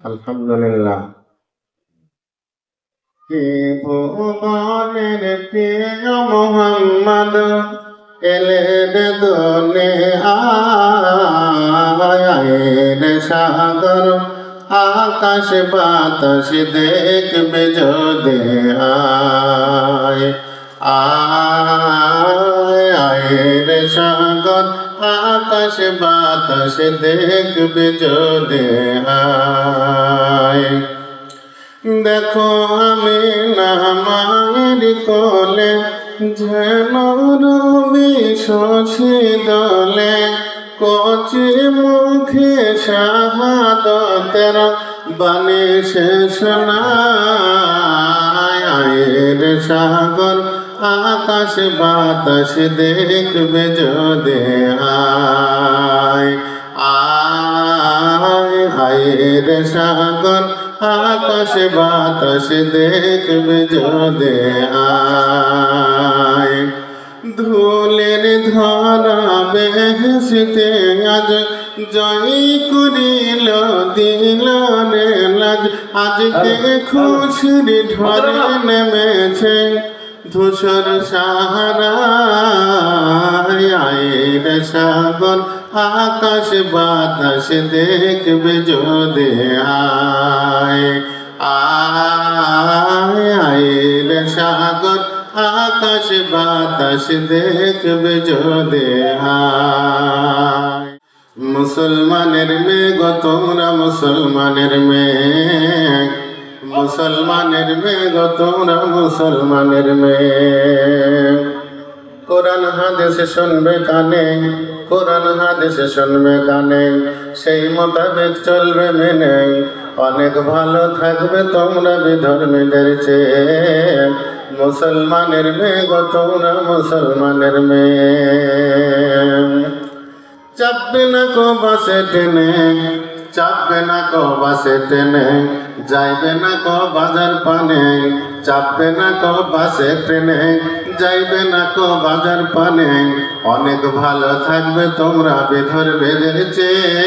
আলহামদুলিল্লাহ। কি ভুবনের প্রিয় মোহাম্মদ এলেন দুনিয়ায় সাগর আকাশ বাতাস দেখবে যদি আয় আয় আয় রে সাগর আকাশ বাতাস দেখবে যদি আয়। দেখো আমি না মায়ের কোলে যেন রবি শশী দলে কচি মুখে শাহাদতের বাণী শেষ নাই। আয়ের সাগর আকাশ বাতাস দেখবে যদি আয় আয় আয়ের সাগর আকাশ বাতাস দেখবে যদি আয়। ধুলের ধরা বেহেশতে আজ জয় করিল দিল রে লাজ। আজকে খুশির ঢলে নেমেছে ধূসর সাহারা। আয়ের সাগর আকাশ বাতাস দেখবে যদি আয় আয় আয়ের সাগর আকাশ বাতাস দেখবে যদি আয়। মুসলমানের মেয়ে গো তোমরা মুসলমানের মেয়ে, মুসলমানের মেয়ে গো তোমরা মুসলমানের মেয়ে। কোরআন হাদিস শুনবে কানে, কোরআন হাদিস শুনবে কানে, সেই মোতাবেক চলবে মেনে। অনেক ভালো থাকবে তোমরা বিধর্মীদের চেয়ে। মুসলমানের মেয়ে গো তোমরা মুসলমানের মেয়ে। চাপবে না কো বাসে টেনে, চাপবে না কো বাসে টেনে, যাইবে না কো বাজার পানে। চাপবে না কো বাসে ট্রেনে, যাইবে না কো বাজার পানে। অনেক ভালো থাকবে তোমরা বিধর্মীদের চেয়ে।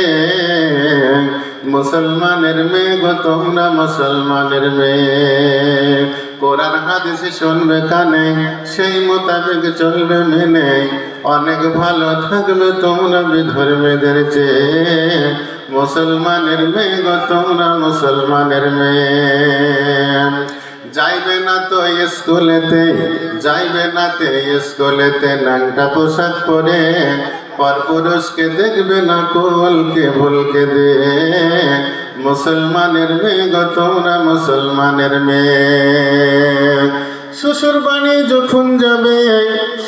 মুসলমানের মেয়ে গো তোমরা মুসলমানের মেয়ে। কোরআন হাদিস শুনবে কানে, সেই মোতাবেক চলবে মেনে। অনেক ভালো থাকবে তোমরা বিধর্মীদের চেয়ে। মুসলমানের মেয়ে গো তোমরা মুসলমানের মেয়ে। যাইবে না তো স্কুলেতে, যাইবে না তে স্কুলেতে ন্যাংটা পোশাক পরে। পরপুরুষকে দেখবে না কোলকে ভুলকে দে। মুসলমানের মেয়ে গো তোমরা মুসলমানের মেয়ে। শ্বশুর বাড়ি যখন যাবে,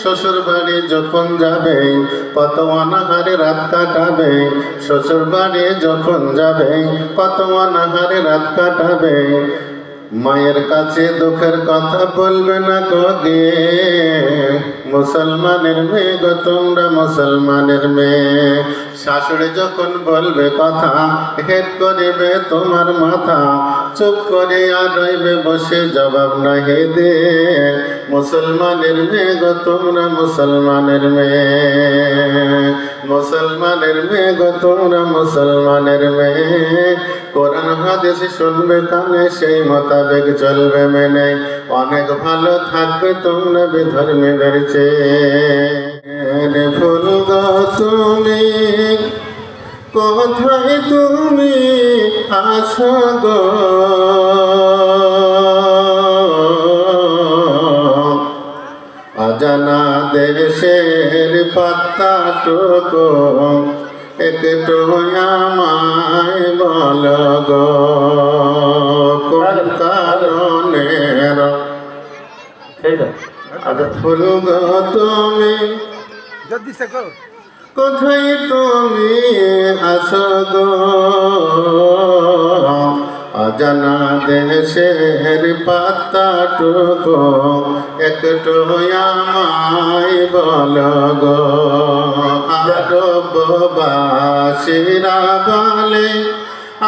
শ্বশুর বাড়ি যখন যাবে, কত অনাহারে রাত কাটাবে। শ্বশুর বাড়ি যখন যাবে, কত অনাহারে রাত কাটাবে। মায়ের কাছে দুঃখের কথা বলবে না গো গিয়ে। মুসলমানের মেয়ে গো তোমরা মুসলমানের মেয়ে। শাশুড়ি যখন বলবে কথা হেট করিবে তোমার মাথা। চুপ করে আর রইবে বসে জবাব নাহি দে। মুসলমানের মেয়ে গো তোমরা মুসলমানের মেয়ে। মুসলমানের মেয়ে গো তোমরা মুসলমানের মেয়ে। কোরআন হাদিস শুনবে কানে, সেই মোতাবেক চলবে মেনে। অনেক ভালো থাকবে তোমরা বিধর্মীদের চেয়ে। ফুল গো তুমি কোথায় তুমি আছো গো, অজানা দেশের পাত্তাটুকু একটু আমায় বল গো। কোন কারণের ফুল গো তুমি কোথায় তুমি আছো গো, অজানা দেশের পাত্তাটুকু একটু আমায় বল গো। আরববাসীরা বলে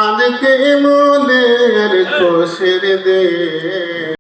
আজকে মোদের খুশির দিন।